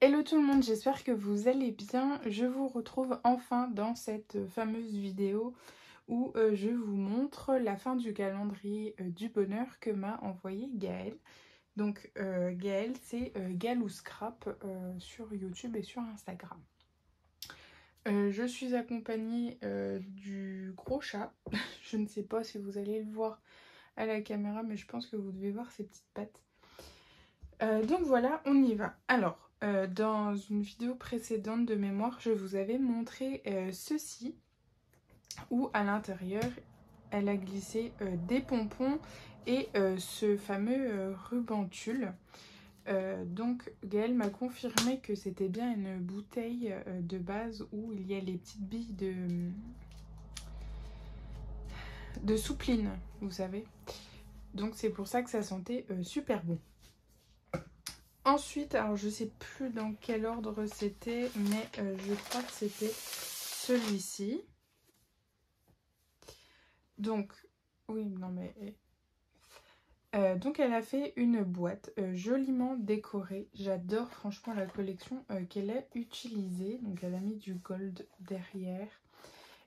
Hello tout le monde, j'espère que vous allez bien. Je vous retrouve enfin dans cette fameuse vidéo où je vous montre la fin du calendrier du bonheur que m'a envoyé Gaëlle. Donc Gaëlle, c'est Galou Scrap sur YouTube et sur Instagram. Je suis accompagnée du gros chat. Je ne sais pas si vous allez le voir à la caméra, mais je pense que vous devez voir ses petites pattes. Donc voilà, on y va. Alors, dans une vidéo précédente de mémoire, je vous avais montré ceci, où à l'intérieur, elle a glissé des pompons et ce fameux ruban tulle. Donc Gaëlle m'a confirmé que c'était bien une bouteille de base où il y a les petites billes de soupline, vous savez. Donc c'est pour ça que ça sentait super bon. Ensuite, alors je sais plus dans quel ordre c'était, mais je crois que c'était celui-ci. Donc, oui, non mais... donc elle a fait une boîte joliment décorée. J'adore franchement la collection qu'elle a utilisée. Donc elle a mis du gold derrière.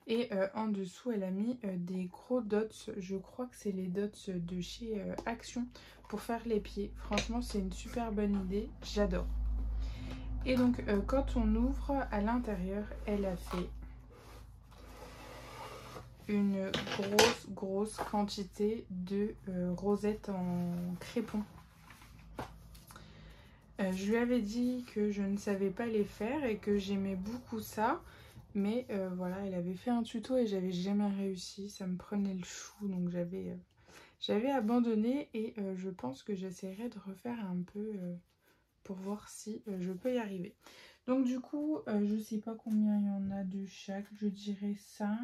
Et en dessous, elle a mis des gros dots. Je crois que c'est les dots de chez Action pour faire les pieds. Franchement, c'est une super bonne idée. J'adore. Et donc, quand on ouvre à l'intérieur, elle a fait une grosse quantité de rosettes en crépon. Je lui avais dit que je ne savais pas les faire et que j'aimais beaucoup ça. Mais voilà, elle avait fait un tuto et j'avais jamais réussi. Ça me prenait le chou, donc j'avais abandonné. Et je pense que j'essaierai de refaire un peu pour voir si je peux y arriver. Donc du coup, je sais pas combien il y en a de chaque. Je dirais 5.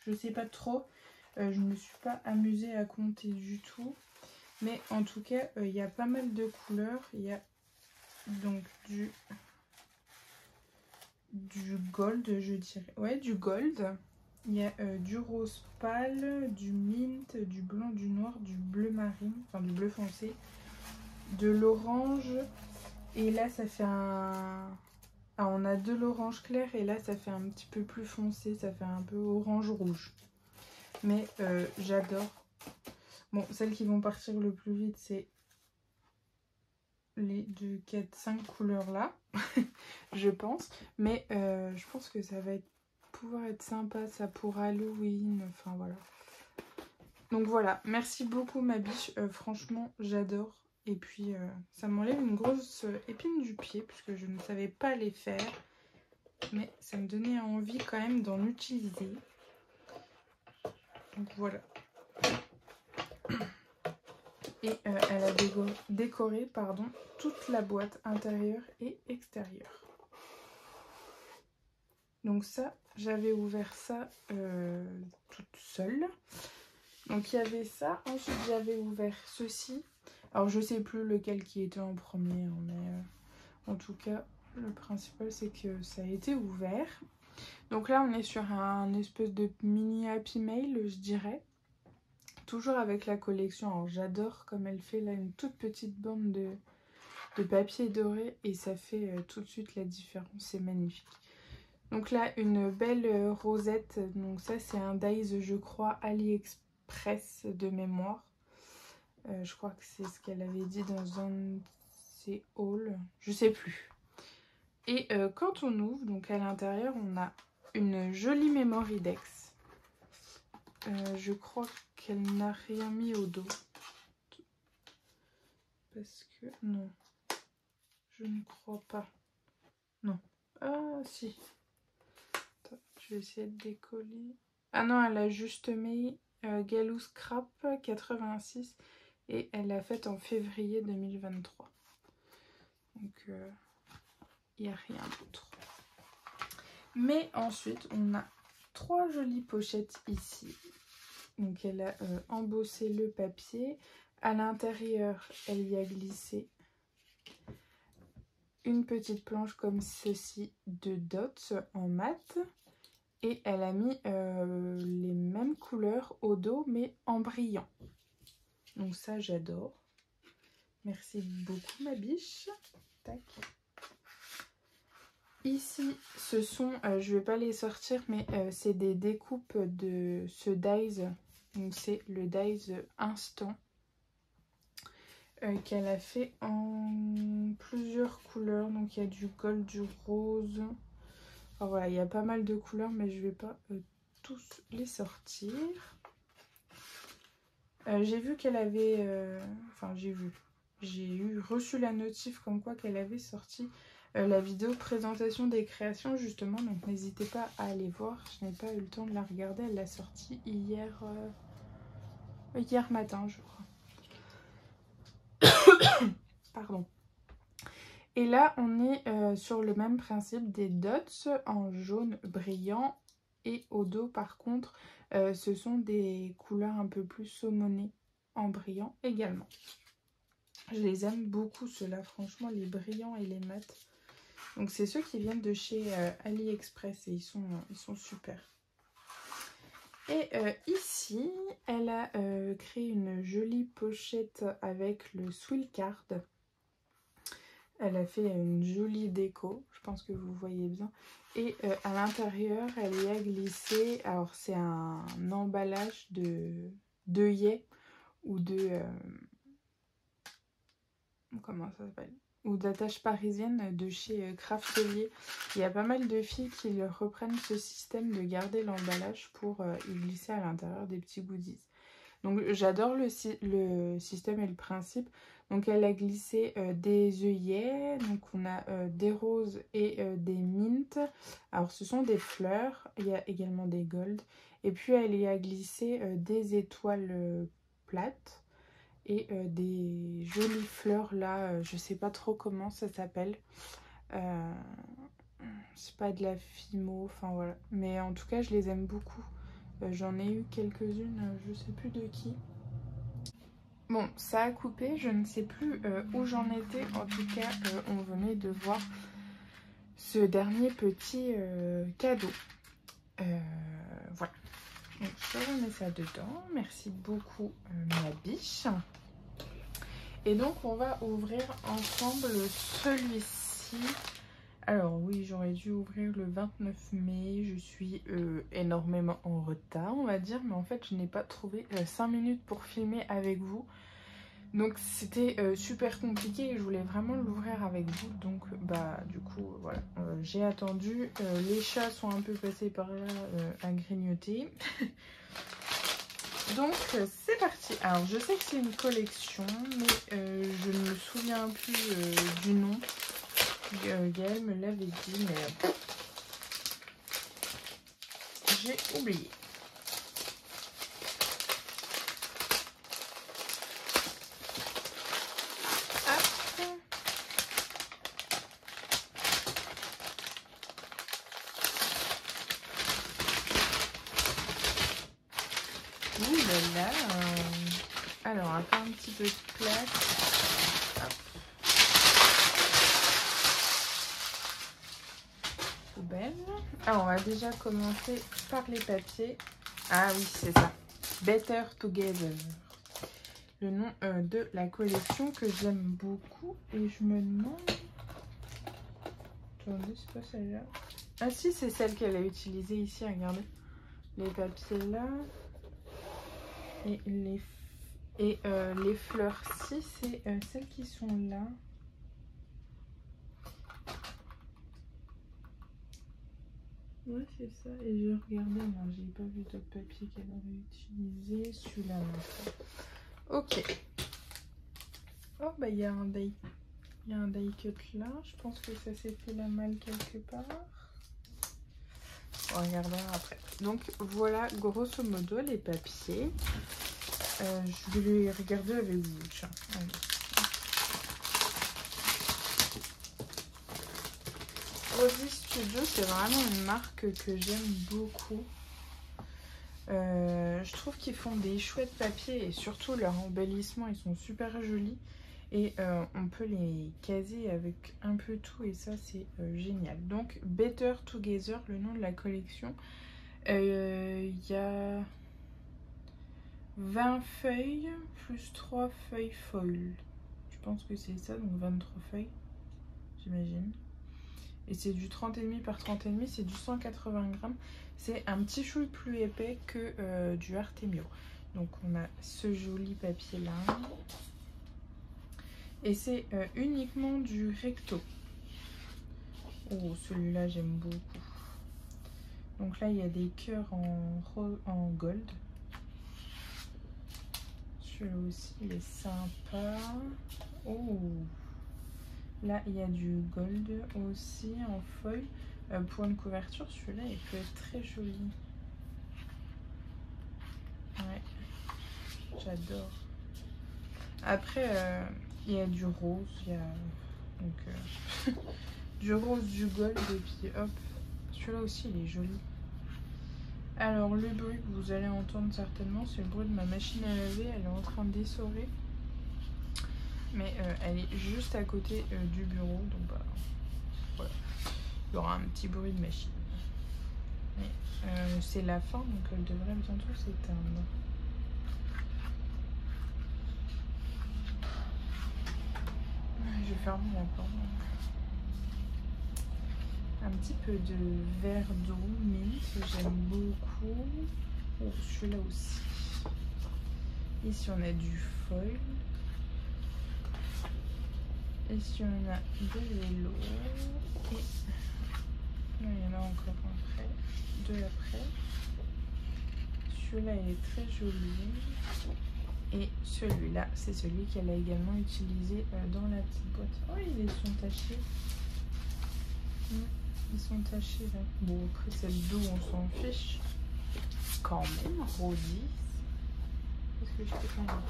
Je sais pas trop. Je ne me suis pas amusée à compter du tout. Mais en tout cas, il y a pas mal de couleurs. Il y a donc du gold, je dirais. Ouais, du gold. Il y a du rose pâle, du mint, du blanc, du noir, du bleu marine, enfin du bleu foncé, de l'orange. Et là, ça fait un... Ah, on a de l'orange clair et là, ça fait un petit peu plus foncé. Ça fait un peu orange-rouge. Mais j'adore. Bon, celles qui vont partir le plus vite, c'est les 2, 4, 5 couleurs là, je pense. Mais je pense que ça va pouvoir être sympa, ça pour Halloween, enfin voilà. Donc voilà, merci beaucoup ma biche, franchement j'adore. Et puis ça m'enlève une grosse épine du pied puisque je ne savais pas les faire. Mais ça me donnait envie quand même d'en utiliser. Donc voilà. Et elle a décoré toute la boîte intérieure et extérieure. Donc ça, j'avais ouvert ça toute seule. Donc il y avait ça. Ensuite, j'avais ouvert ceci. Alors je sais plus lequel qui était en premier, hein, mais en tout cas, le principal c'est que ça a été ouvert. Donc là, on est sur un espèce de mini Happy Mail, je dirais. Toujours avec la collection. Alors j'adore comme elle fait là une toute petite bande de papier doré et ça fait tout de suite la différence. C'est magnifique. Donc là, une belle rosette. Donc ça, c'est un Days, je crois, AliExpress de mémoire. Je crois que c'est ce qu'elle avait dit dans un de ses hauls. Je sais plus. Et quand on ouvre, donc à l'intérieur, on a une jolie Memory Dex. Je crois qu'elle n'a rien mis au dos. Parce que... Non. Je ne crois pas. Non. Ah, si. Attends, je vais essayer de décoller. Ah non, elle a juste mis Galou Scrap 86 et elle l'a faite en février 2023. Donc, il n'y a rien d'autre. Mais ensuite, on a 3 jolies pochettes ici. Donc, elle a embossé le papier. À l'intérieur, elle y a glissé une petite planche comme ceci de dots en mat. Et elle a mis les mêmes couleurs au dos, mais en brillant. Donc ça, j'adore. Merci beaucoup, ma biche. Tac. ici, ce sont, je vais pas les sortir, mais c'est des découpes de ce Dies. Donc c'est le Dies Instant qu'elle a fait en plusieurs couleurs. Donc il y a du gold, du rose. Enfin voilà, il y a pas mal de couleurs, mais je vais pas tous les sortir. J'ai vu qu'elle avait... Enfin j'ai reçu la notif comme quoi qu'elle avait sorti la vidéo présentation des créations justement. Donc n'hésitez pas à aller voir. Je n'ai pas eu le temps de la regarder. Elle l'a sortie hier matin, je crois. Pardon. Et là, on est sur le même principe des dots en jaune brillant. Et au dos, par contre, ce sont des couleurs un peu plus saumonées en brillant également. Je les aime beaucoup, ceux-là, franchement, les brillants et les mats. Donc, c'est ceux qui viennent de chez AliExpress et ils sont super. Et ici, elle a créé une jolie pochette avec le Swill Card. Elle a fait une jolie déco, je pense que vous voyez bien. Et à l'intérieur, elle y a glissé, alors c'est un emballage d'œillets ou de... comment ça s'appelle? Ou d'attache parisienne de chez Craftelier. Il y a pas mal de filles qui reprennent ce système de garder l'emballage pour y glisser à l'intérieur des petits goodies. Donc j'adore le système et le principe. Donc elle a glissé des œillets, donc on a des roses et des mints. Alors ce sont des fleurs, il y a également des golds. Et puis elle y a glissé des étoiles plates et des jolies fleurs là, je sais pas trop comment ça s'appelle. C'est pas de la fimo, enfin voilà. Mais en tout cas je les aime beaucoup. J'en ai eu quelques-unes, je sais plus de qui. Bon, ça a coupé, je ne sais plus où j'en étais. En tout cas, on venait de voir ce dernier petit cadeau. Voilà. Donc, je remets ça dedans. Merci beaucoup, ma biche. Et donc, on va ouvrir ensemble celui-ci. Alors oui, j'aurais dû ouvrir le 29 mai. Je suis énormément en retard, on va dire. Mais en fait, je n'ai pas trouvé 5 minutes pour filmer avec vous. Donc c'était super compliqué et je voulais vraiment l'ouvrir avec vous. Donc bah du coup voilà, j'ai attendu. Les chats sont un peu passés par là à grignoter. Donc c'est parti. Alors je sais que c'est une collection, mais je ne me souviens plus du nom. Gaëlle me l'avait dit, mais j'ai oublié. Ouh là là. Alors, on va faire un petit peu de place. Hop. Poubelle. Alors, on va déjà commencer par les papiers. Ah oui, c'est ça. Better Together. Le nom de la collection que j'aime beaucoup. Et je me demande... Attendez, c'est pas celle-là. Ah si, c'est celle qu'elle a utilisée ici, regardez. Les papiers là. Et les fleurs, si c'est celles qui sont là. Ouais, c'est ça. Et je regardais, non, j'ai pas vu d'autres papiers qu'elle avait utilisé. Celui-là, non. Ok. Oh, bah, il y a un die. Il y a un die cut là. Je pense que ça s'est fait la malle quelque part. On regardera après. Donc, voilà, grosso modo, les papiers. Je vais les regarder avec vous. Tiens, allez. Rosy Studio, c'est vraiment une marque que j'aime beaucoup. Je trouve qu'ils font des chouettes papiers et surtout leurs embellissements, ils sont super jolis. Et on peut les caser avec un peu tout et ça, c'est génial. Donc, Better Together, le nom de la collection. Il y a 20 feuilles plus 3 feuilles foil. Je pense que c'est ça, donc 23 feuilles, j'imagine. Et c'est du 30,5 par 30,5, c'est du 180 grammes. C'est un petit chouille plus épais que du Artemio. Donc on a ce joli papier là. Et c'est uniquement du recto. Oh, celui-là j'aime beaucoup. Donc là il y a des cœurs en gold. Celui-là aussi il est sympa. Oh, là il y a du gold aussi en feuille. Pour une couverture, celui-là il peut être très joli. Ouais, j'adore. Après il y a du rose, il y a donc du rose, du gold et puis hop, celui-là aussi il est joli. Alors le bruit que vous allez entendre certainement, c'est le bruit de ma machine à laver, elle est en train d'essorer. Mais elle est juste à côté du bureau, donc bah voilà, il y aura un petit bruit de machine. C'est la fin, donc elle devrait bientôt s'éteindre. Je vais fermer la porte. Un petit peu de verre d'eau mint, j'aime beaucoup. Oh, celui-là aussi. Ici on a du foil. Ici on a de vélo. Et il y en a encore après. Deux après. Celui-là il est très joli. Et celui-là, c'est celui qu'elle a également utilisé dans la petite boîte. Oh, ils sont tachés. Ils sont tachés là. Bon, après celle d'eau, on s'en fiche. Quand même, Rosy. Qu'est-ce que je fais quand même?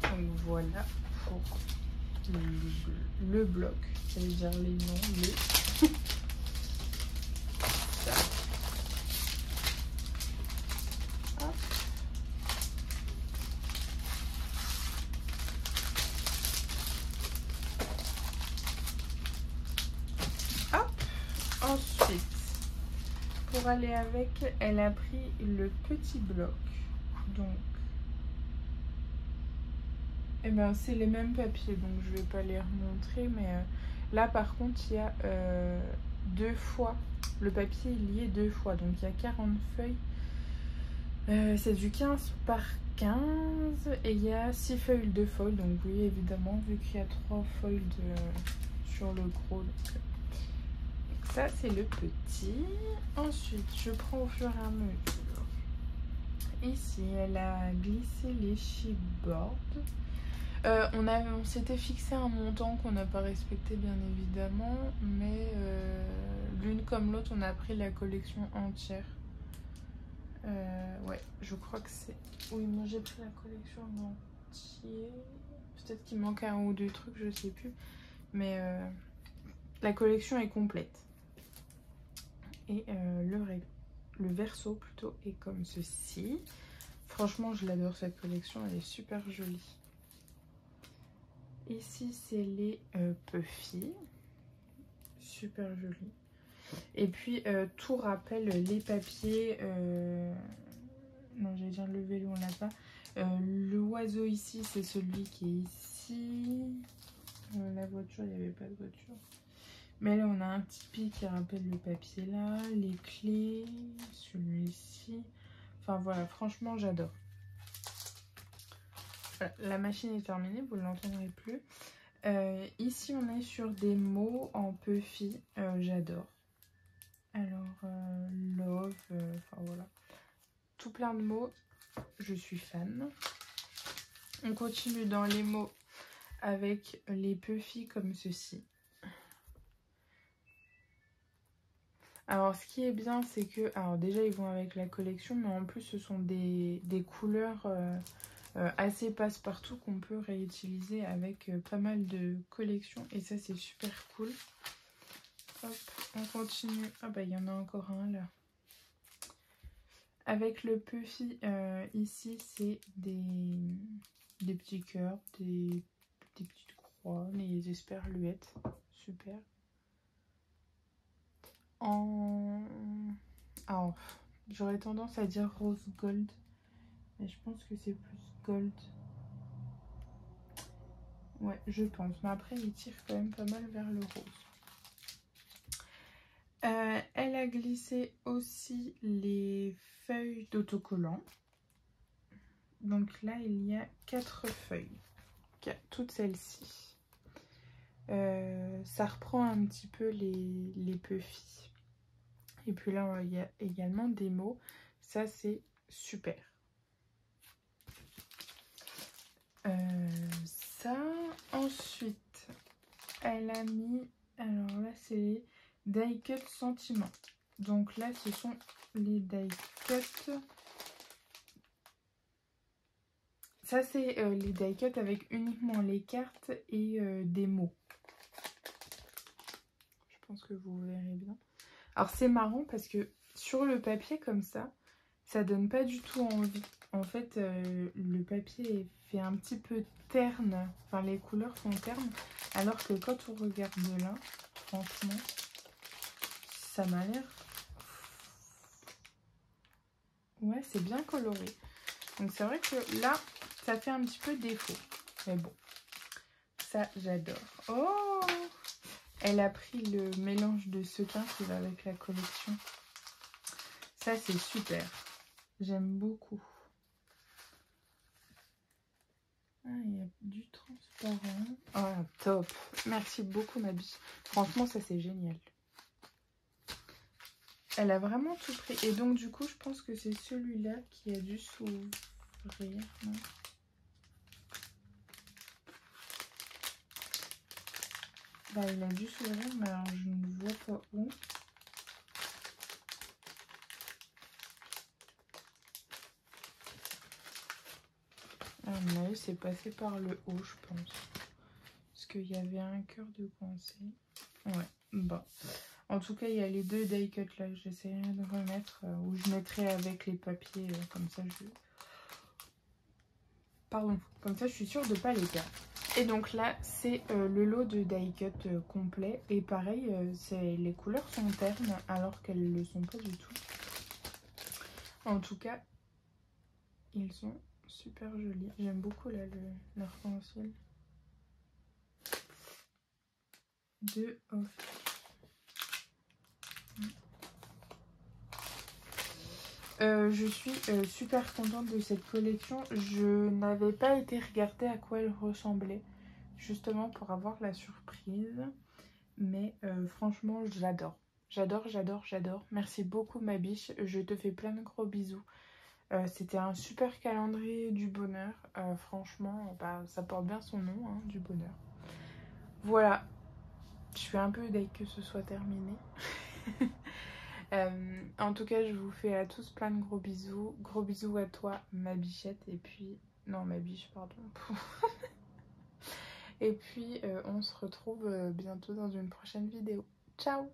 Donc voilà pour le bloc. Ça veut dire les noms, les. Ensuite, pour aller avec, elle a pris le petit bloc. Donc, eh ben, c'est les mêmes papiers, donc je vais pas les remontrer. Mais là, par contre, il y a deux fois. Le papier est lié deux fois, donc il y a 40 feuilles. C'est du 15 par 15 et il y a 6 feuilles de foil. Donc, vous voyez évidemment, vu qu'il y a 3 feuilles sur le gros. Donc, ça c'est le petit. Ensuite je prends au fur et à mesure. Ici elle a glissé les chipboards. On s'était fixé un montant qu'on n'a pas respecté bien évidemment, mais l'une comme l'autre on a pris la collection entière. Ouais, je crois que c'est... Oui, moi j'ai pris la collection entière. Peut-être qu'il manque un ou deux trucs, je sais plus. Mais la collection est complète. Et le verso plutôt est comme ceci. Franchement je l'adore cette collection, elle est super jolie. Ici c'est les Puffy, super joli. Et puis tout rappelle les papiers, non j'allais dire le vélo on l'a pas. Le oiseau ici c'est celui qui est ici. La voiture il n'y avait pas de voiture. Mais là, on a un Tipeee qui rappelle le papier là, les clés, celui-ci. Enfin voilà, franchement, j'adore. Voilà, la machine est terminée, vous ne l'entendrez plus. Ici, on est sur des mots en Puffy, j'adore. Alors, love, enfin voilà. Tout plein de mots, je suis fan. On continue dans les mots avec les Puffy comme ceci. Alors ce qui est bien c'est que, alors déjà ils vont avec la collection, mais en plus ce sont des couleurs assez passe-partout qu'on peut réutiliser avec pas mal de collections et ça c'est super cool. Hop, on continue. Ah bah il y en a encore un là. Avec le Puffy ici c'est des petits cœurs, des petites croix, les esperluettes, super. Alors, j'aurais tendance à dire rose gold, mais je pense que c'est plus gold. Ouais, je pense. Mais après, il tire quand même pas mal vers le rose. Elle a glissé aussi les feuilles d'autocollant. Donc là, il y a 4 feuilles. Toutes celles-ci. Ça reprend un petit peu les puffy. Et puis là, il y a également des mots. Ça, c'est super. Ça, ensuite, elle a mis... Alors là, c'est les die cut sentiments. Donc là, ce sont les die cut... Ça, c'est les die cut avec uniquement les cartes et des mots. Je pense que vous verrez bien. Alors, c'est marrant parce que sur le papier comme ça donne pas du tout envie. En fait, le papier fait un petit peu terne. Enfin, les couleurs sont ternes. Alors que quand on regarde de là, franchement, ça m'a l'air... Ouais, c'est bien coloré. Donc, c'est vrai que là, ça fait un petit peu défaut. Mais bon, ça, j'adore. Oh! Elle a pris le mélange de sequins qui va avec la collection. Ça, c'est super. J'aime beaucoup. Ah, il y a du transparent. Oh, top. Merci beaucoup, ma biche. Franchement, ça, c'est génial. Elle a vraiment tout pris. Et donc, du coup, je pense que c'est celui-là qui a dû s'ouvrir. Non ? Bah, il a dû s'ouvrir, mais alors je ne vois pas où. À mon avis, c'est passé par le haut, je pense. Parce qu'il y avait un cœur de pensée. Ouais, bon. En tout cas, il y a les 2 die cut là. J'essaierai de remettre. Ou je mettrai avec les papiers. Comme ça, Pardon. Comme ça, je suis sûre de ne pas les perdre. Et donc là, c'est le lot de die cut complet. Et pareil, les couleurs sont ternes alors qu'elles ne le sont pas du tout. En tout cas, ils sont super jolis. J'aime beaucoup là l'arc-en-ciel de Off. Je suis super contente de cette collection. Je n'avais pas été regarder à quoi elle ressemblait, justement pour avoir la surprise. Mais franchement, j'adore. J'adore, j'adore, j'adore. Merci beaucoup, ma biche. Je te fais plein de gros bisous. C'était un super calendrier du bonheur. Franchement, bah, ça porte bien son nom, hein, du bonheur. Voilà. Je suis un peu deg que ce soit terminé. En tout cas, je vous fais à tous plein de gros bisous. Gros bisous à toi, ma bichette. Et puis... Non, ma biche, pardon. Et puis, on se retrouve bientôt dans une prochaine vidéo. Ciao!